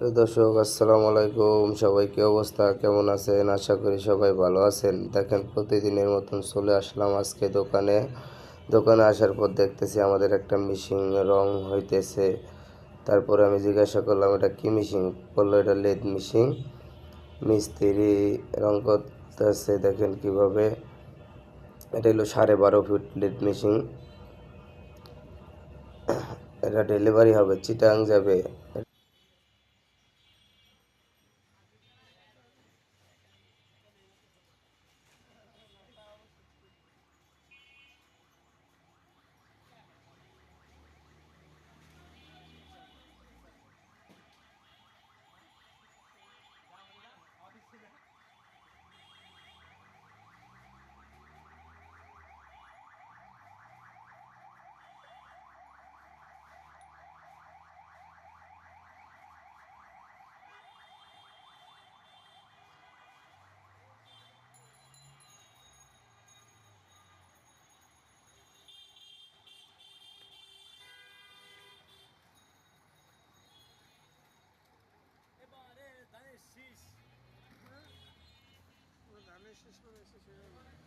প্রিয় দর্শক, আসসালামু আলাইকুম। সবাই কি অবস্থা, কেমন আছেন? আশা করি সবাই ভালো আছেন। দেখেন, প্রতিদিনের মতন চলে আসলাম আজকে দোকানে আসার পর দেখতেছি আমাদের একটা মেশিন রং হইতেছে। তারপরে আমি জিজ্ঞাসা করলাম এটা কি মেশিন, বললো এটা লেদ মেশিন। মিস্ত্রি রং করতেছে, দেখেন কিভাবে। এটা হলো 12.5 ফুট লেদ মেশিন। এটা ডেলিভারি হবে, চিটাং যাবে। ধানের শীষ মানে শেষ